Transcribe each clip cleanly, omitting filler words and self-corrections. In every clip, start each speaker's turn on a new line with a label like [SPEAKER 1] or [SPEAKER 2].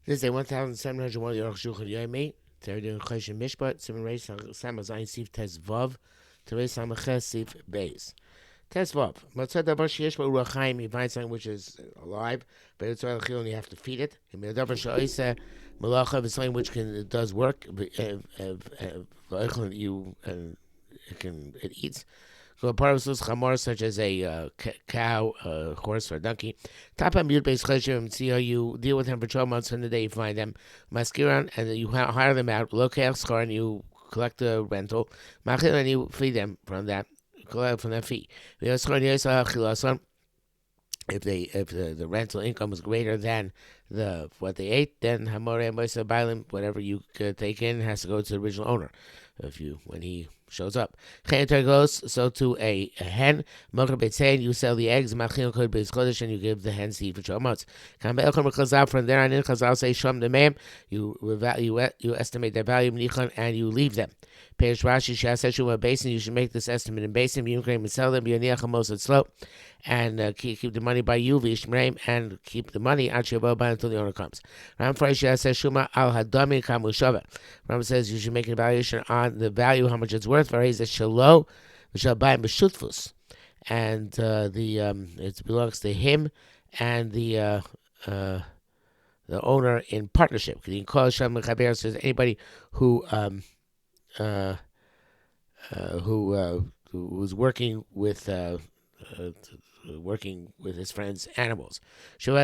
[SPEAKER 1] This is a 1,701 Arukh HaShulchan Yomi. Today we're doing Choshen Mishpat. Simon Reis Sam Zayin Sif Tes Vav. Terei Samaches Sif Beis. Tes Vav. Matzah Davar Sheyesh Ba'Urach Chaim. You find something which is alive, but it's oil chil and you have to feed it. And Davar She'oisa Malacha is something which does work. You it eats. So part of this chamor, such as a cow, a horse, or a donkey. Tapam yud beis cheshim. See how you deal with them for 12 months. On the day you find them, maskiran, and you hire them out. Lokeach schar, and you collect the rental. Machil, and you feed them from that. Collect from that fee. If the rental income is greater than what they ate, then hamore moisa bailim, whatever you could take in has to go to the original owner. When he shows up. So to a hen, you sell the eggs, and you give the hens to eat for 12 months. From there on in, Chazal say, Shom Demem, you estimate their value, and you leave them. Perish Rashi, Shaseshuma Basin, you should make this estimate in Basin, you can sell them, slow, and keep the money by you, and keep the money until the owner comes. Ram Shuma al Hadami Kamushava. Ram says you should make an evaluation on the value, how much it's worth. Varies is Shalo, Vishabayim B'Shutfus, and it belongs to him and the owner in partnership. Because you can call Shem Mechaber, says anybody who's working with his friends' animals. So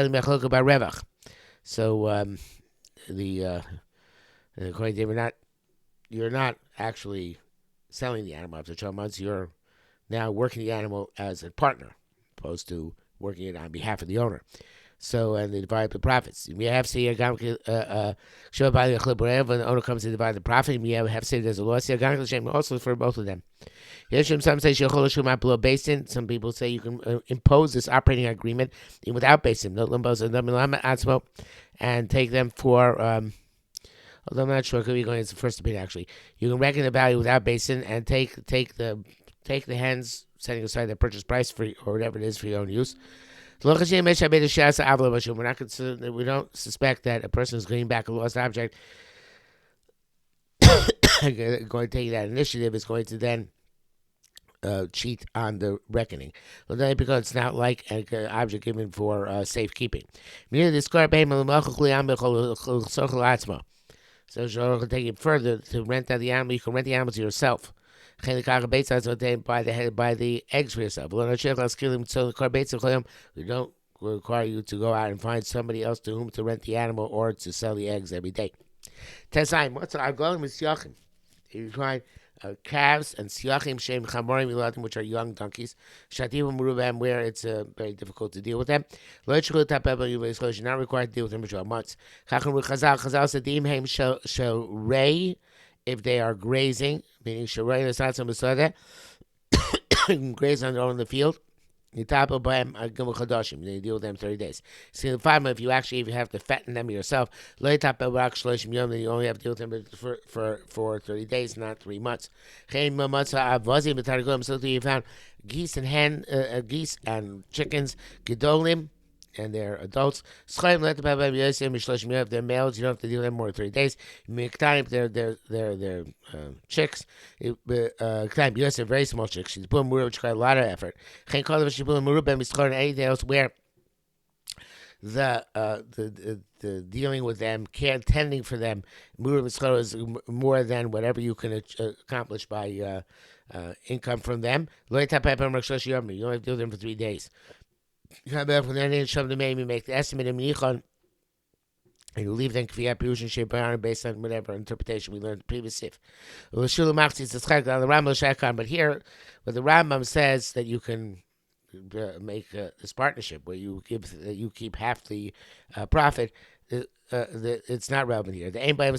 [SPEAKER 1] according to you're not actually selling the animal after 12 months. You're now working the animal as a partner, opposed to working it on behalf of the owner. So, and they divide the profits. We have say when the owner comes to divide the profit. We have say there's a loss also for both of them. Some say basin. Some people say you can impose this operating agreement without basin, and take them for. Although I'm not sure, could be going. It's the first opinion actually. You can reckon the value without basin and take the hens, setting aside the purchase price for or whatever it is for your own use. We don't suspect that a person is getting back a lost object. Going to take that initiative is going to then cheat on the reckoning. Because it's not like an object given for safekeeping. So you can take it further to rent out the animal. You can rent the animal to yourself. By the eggs for yourself. We don't require you to go out and find somebody else to whom to rent the animal or to sell the eggs every day. What's our goal? You find calves and siachim shem chamorim, which are young donkeys. Shativim merubam, where it's very difficult to deal with them. You're not required to deal with them for 12 months. Chazal said shall ray if they are grazing, meaning shall ray is not some graze on their own in the field. You deal with them 30 days. See the farmer, if you have to fatten them yourself, then you only have to deal with them for 30 days, not 3 months. So you found geese and chickens, gedolim, and they're adults. If they're males, you don't have to deal with them more than 30 days. If they're chicks, very small chicks. Which require a lot of effort. Anything else where the dealing with them, tending for them, is more than whatever you can accomplish by income from them. You don't have to deal with them for 3 days. You come back from there and you make the estimate of Menichon, and you leave them based on whatever interpretation we learned in the previous sif. But here, what the Rambam says that you can make this partnership where you keep half the profit. It's not relevant here. They're not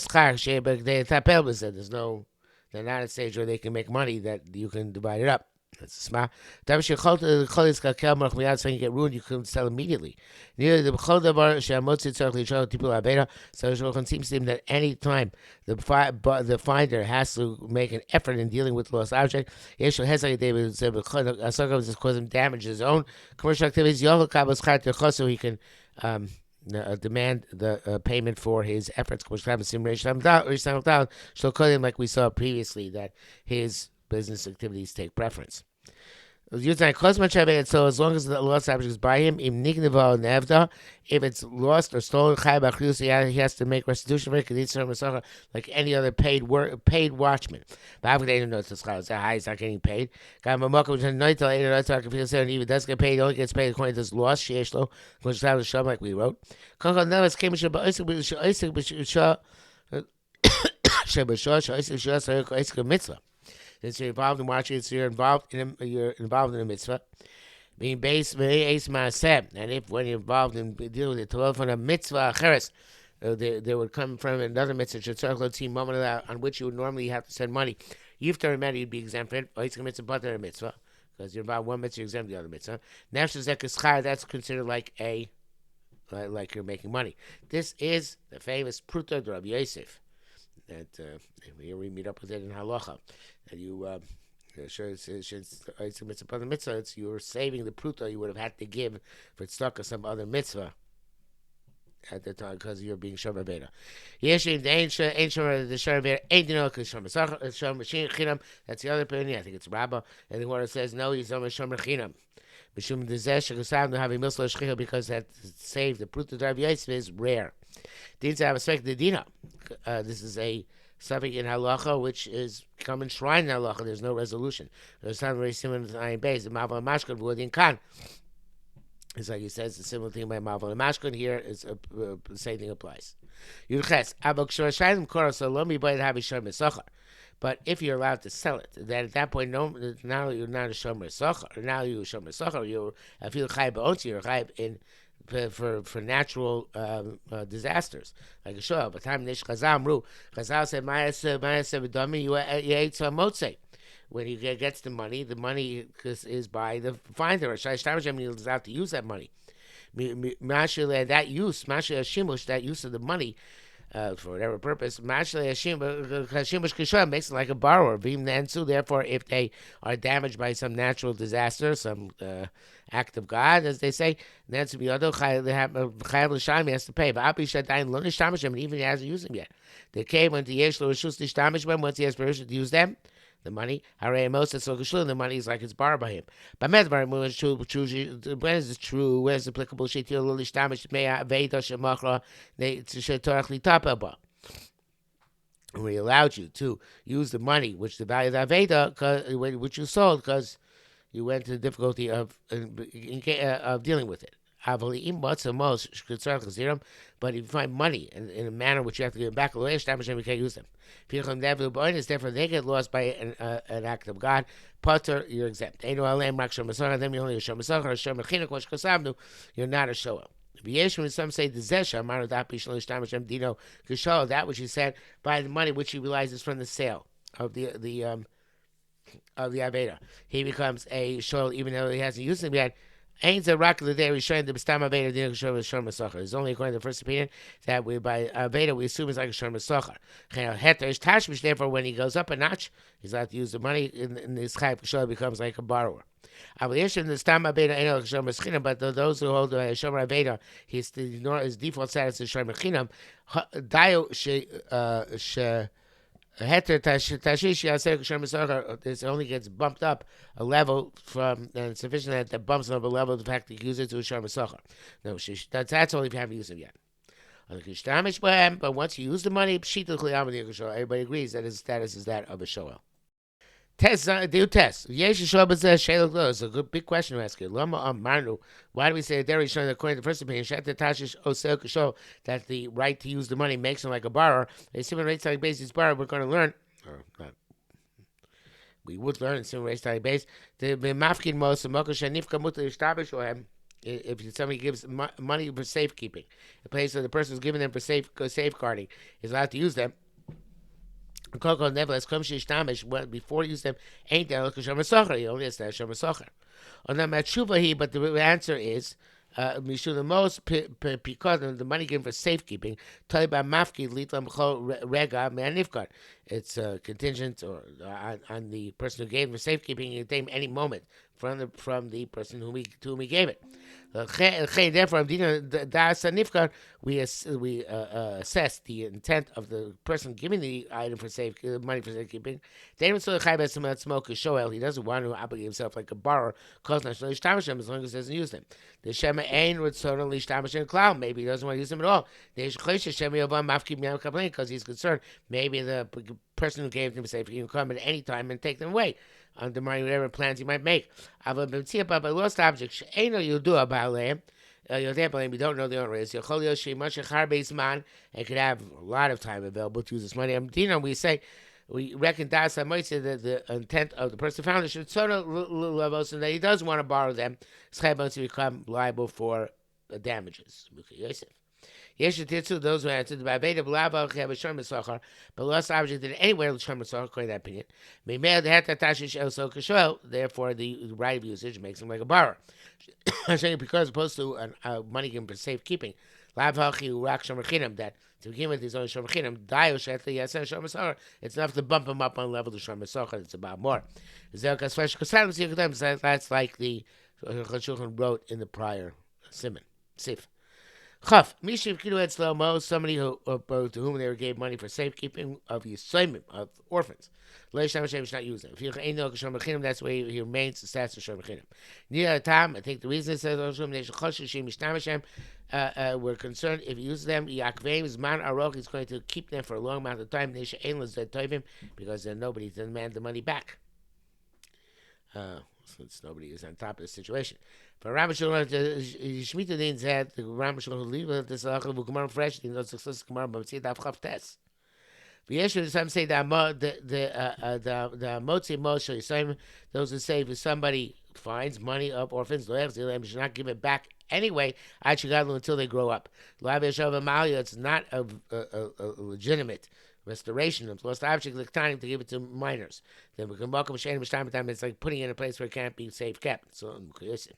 [SPEAKER 1] at a stage where they can make money that you can divide it up. That's smart. So you get ruined, you can sell immediately. So it seems to him that any time the finder has to make an effort in dealing with the lost object, this cause him damage his own commercial activities. So he can demand the payment for his efforts, which happens in like we saw previously, that his business activities take preference. So as long as the lost object is by him, if it's lost or stolen, he has to make restitution for it, like any other paid watchman. But I don't know it's high, he's not getting paid. If he does get paid, he only gets paid according to his loss, like we wrote. Since you're involved in watching it, so you're involved in a mitzvah. Being based ace ma'aseh, and if when you're involved in dealing with the from a mitzvah acheres, they would come from another mitzvah on which you would normally have to send money. You've to remember you'd be exempt from it. It's a mitzvah, but a mitzvah, because you're involved in one mitzvah, you're exempt the other mitzvah. That's considered like like you're making money. This is the famous Pruta de Rabbi Yosef. That here we meet up with it in halacha. That you it's a mitzvah. You're saving the pruta you would have had to give for tzedakah or some other mitzvah at the time because you're being shomer beta. That's the other opinion. I think it's Rabbah. And the one says no, he's shomer chinam. Because that save the pruta Rabbi Yosef is rare. This is a suffix in halacha which is become enshrined in halacha. There's no resolution. There's not very similar to Ayin Beis. The Maval and Mashkan within Kan. It's like he says the similar thing by Maval and Mashkan here is the same thing applies. But if you're allowed to sell it, then at that point, now you're not a shomer socher. Now you're a shomer socher. You're chayv in for natural disasters like a show. But time nish Chazal said Ma'aseh you ate some motzei. When he gets the money is by the finder. He is allowed to use that money. That use of the money. For whatever purpose, makes it like a borrower. Therefore, if they are damaged by some natural disaster, some act of God, as they say, then he has to pay. But even he hasn't used them yet. They came when once he has permission to use them. The money, the money is like it's borrowed by him. But when is it true? When is it applicable? We allowed you to use the money, which the value of the Aveda, which you sold, because you went to the difficulty of dealing with it. But if you find money in a manner which you have to give back, we can't use them. Therefore, they get lost by an act of God. Potter, you're exempt. Then you're only a shomer. You're not a shoel. When some say that which he said by the money which he realizes from the sale of the Aveda, he becomes a shoel even though he hasn't used them yet. Ain't a rock of the day we showing the Bistam Aveda the Shomer Socher. It's only according to the first opinion that we by Aveda we assume it's like a Shomer Socher. Heter is Tashmish, therefore when he goes up a notch, he's allowed to use the money in this Chayv Shomer becomes like a borrower. But those who hold the Shomer Aveda, his default status is Shomer Chinam. Heter tashish this only gets bumped up a level from and sufficient that bumps up a level the fact that you use it to a shomer socher. No, that's only if you haven't used it yet. But once you use the money, everybody agrees that his status is that of a shoel. Do test. It's a good big question to ask you. Why do we say that showing according to the first opinion that the right to use the money makes him like a borrower? They simon rates like basis borrower. We're going to learn. We would learn in simon rates like base. The mafkin most if somebody gives money for safekeeping, a place where the person is giving them for safeguarding is allowed to use them. Nevertheless, before you use them, ain't there like a shomer socher? You only has that shomer socher. On the matshuva but the answer is the most because the money given for safekeeping. It's contingent or on the person who gave him for safekeeping. You can take him any moment from the person to whom he gave it. Therefore, we assess the intent of the person giving the item for safe money for safekeeping. He doesn't want to obligate himself like a borrower, as long as he doesn't use them. The Shema Ain would certainly cloud. Maybe he doesn't want to use them at all. Because he's concerned. Maybe the person who gave them safe can come at any time and take them away, undermining whatever plans he might make. But a lost object, you do about them. You don't know the owner is. It could have a lot of time available to use this money. We reckon that the intent of the person found it should sort of levels and that he does want to borrow them to become liable for damages. Yes, those who answered by Veda Blava have a Sherman Sochar, but lost object did anywhere with Sherman Sochar, according to that opinion. Therefore, the right of usage makes him like a borrower. Because opposed to money given for safekeeping, that to begin with his own Shomachinam, it's enough to bump him up on level to Sherman Sochar. It's about more. That's like the HaShulchan wrote in the prior Simon. Sif. Chaf, Mishiv Kidu et Slomo, somebody to whom they gave money for safekeeping of Yisoimim, of orphans. Leish Hashem should not use them. If you ain't no Kishom Mechinim, that's why he remains the status of Kishom Mechinim. Near time, I think the reason it says we're concerned if you use them, Yakveim is man Arukh, he's going to keep them for a long amount of time, because then nobody can demand the money back. Since nobody is on top of the situation. But Ram Shulchan, Shemitah Din said, the Ram Shulchan leave this will come on fresh, he knows success come on, but see that Chav Tes. Some say the Motzi Moshe, those who say if somebody finds money of orphans, they should not give it back anyway, until they grow up. It's not a legitimate restoration of lost object, like time to give it to minors. Then we can welcome Shane time. It's like putting it in a place where it can't be safe kept. So it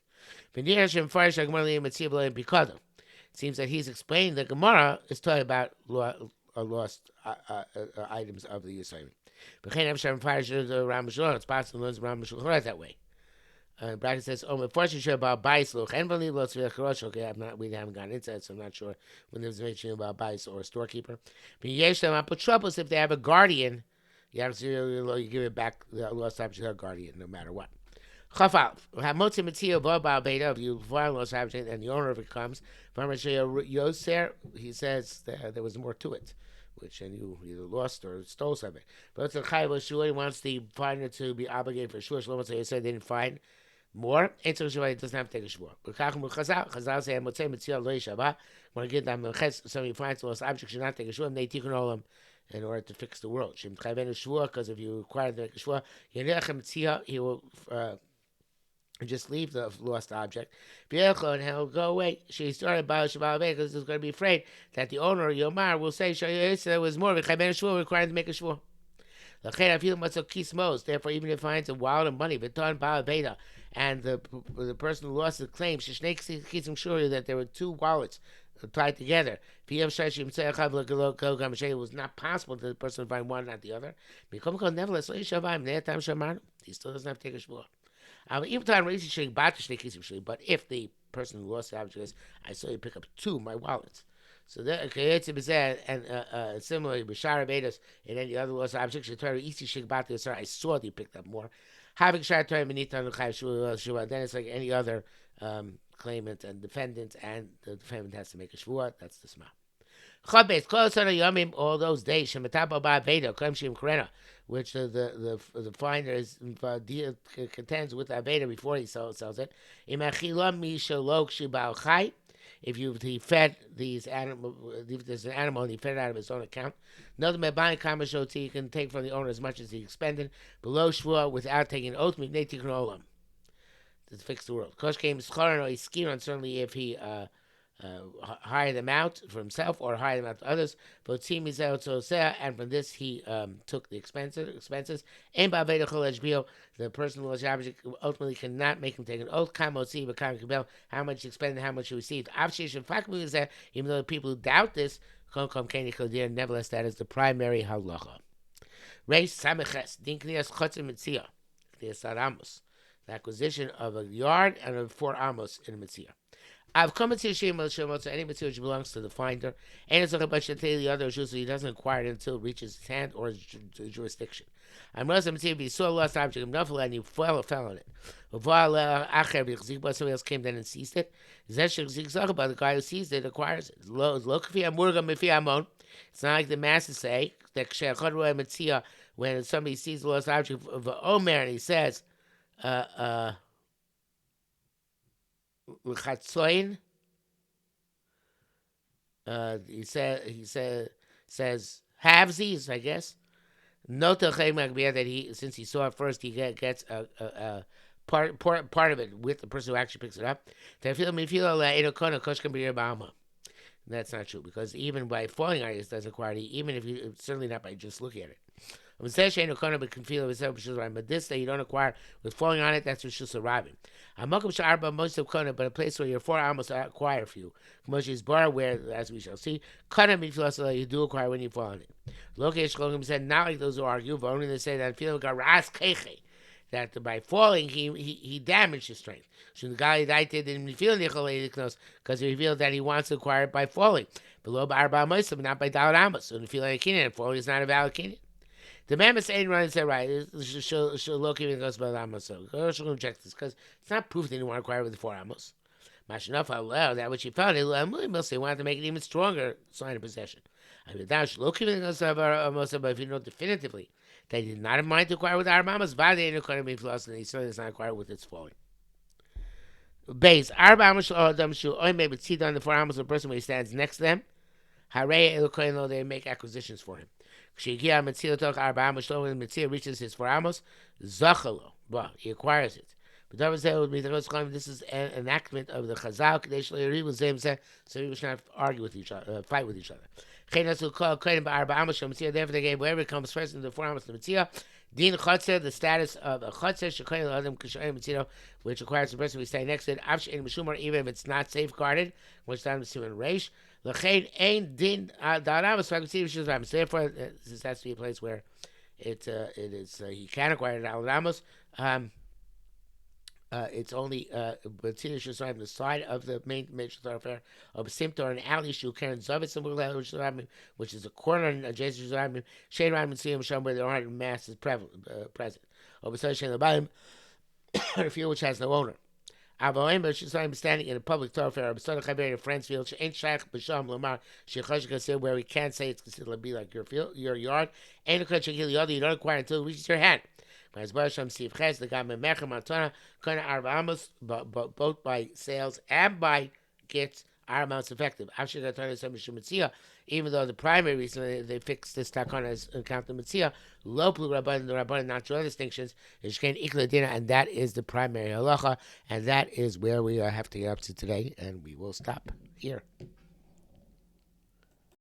[SPEAKER 1] seems that he's explained the Gemara is talking about lost items of the Yisrael. It's possible to learn Ram Shulchan that way. Bracket says, unfortunately, sure about Baisluch and we haven't gotten into that, so I'm not sure when there's mention about Bais or a storekeeper. But I put troubles if they have a guardian. You give it back, the lost object to a guardian, no matter what. If you find lost object and the owner of it comes, he says there was more to it, which and you either lost or stole something. But it's a Chayv Shua, he wants the finder to be obligated for Shua. Shlomo said they didn't find more. It doesn't have to take a Shua. Chazal say, when I get them, somebody finds a lost object, should not take a Shua, and they take all them in order to fix the world. Because if you require to make a Shua, he will just leave the lost object. And he'll go away. She started by Shabbat because he's going to be afraid that the owner, Yomar, will say there was more of a Shua required to make a Shua. Therefore, even if he finds a wild of money, and the person who lost the claim, keeps him sure that there were two wallets tied together. It was not possible that the person would find one, not the other. He still doesn't have to take a Shua. But if the person who lost the object says, I saw you pick up two of my wallets. So that and similarly, B'shara Vedas and any other lost object, I saw that you picked up more. Then it's like any other claimant and defendant, and the defendant has to make a shvuah. That's the smah. All those days, which the finder is contends with Aveda before he sells it. If he fed these animals, if there's an animal and he fed it out of his own account, he can take from the owner as much as he expended below shvuah without taking an oath. To fix the world. Certainly if he hire them out for himself or hire them out to others. And from this he took the expenses. The person who was object ultimately cannot make him take an oath. How much he expended, how much he received. Even though the people who doubt this, nevertheless, that is the primary halacha. the acquisition of a yard and of 4 amos in a mitzvah. I've come to Shema Shemot, so any material which belongs to the finder, and it's like a bunch of the other issues, so he doesn't acquire it until it reaches his hand or his jurisdiction. I'm not saying if he saw a lost object of Nuffle and he fell on it. Somebody else came then and seized it. But the guy who seized it acquires it. It's not like the masses say that when somebody sees a lost object of Omer and he says, L'chatzoin. He says halvesies, I guess. Note that he, since he saw it first, he gets a part of it with the person who actually picks it up. That's not true, because even by falling on it doesn't acquire it, even if you, certainly not by just looking at it. But this day you don't acquire with falling on it, that's Rishus Rabim. But a place where your 4 amos acquire for you. Is bar where, as we shall see, you do acquire when you fall on it. Lokesh said, not like those who argue, but only they say that that by falling he damaged his strength. So the guy that didn't feel because he revealed that he wants to acquire it by falling. Below not by Dalad Amos. So the feeling of falling is not a valid kinyan. The Mammoth ain't running said right. She'll look even goes by Amos. So she'll reject this because it's not proof that he want to acquire with the 4 Amos. Mashinaf allowed that which he found. He wanted to make it even stronger sign of possession. I mean, now she'll look even goes by Amos, but if you know definitively that he did not have mind to acquire with Arba Amos, but they didn't be floss, and he certainly does not acquire with its falling. Base Arba Amos Adam Shu maybe see on the 4 Amos of the person when he stands next to them. Hare Elokoino, they make acquisitions for him. When the Metzia reaches his 4 amos, Zachalo, well, he acquires it. But this is an enactment of the Chazal, so we should not argue with each other, fight with each other. Therefore, they gave wherever it comes first in the 4 amos of the Metzia. Din Chotzer, the status of a Chotzer, which requires the person we stay next to it, even if it's not safeguarded, which time is in Reish. Therefore, this has to be a place where it is he can acquire it Alamos. It's only the side of the main major thoroughfare of Simta or an alley shoe Karen Zavitz, which is a corner adjacent to Shane Ramin see him where there aren't masses present. Over Shane the bottom, a field which has no owner. I'm standing in a public thoroughfare of Franceville, where we can't say it's considered to be like your yard. You don't acquire until it reaches your hand. Both by sales and by gifts are amounts effective. Even though the primary reason they fixed this takana as account the mitzvah, loplu rabban, the rabban not draw distinctions, and that is the primary halacha, and that is where we have to get up to today, and we will stop here.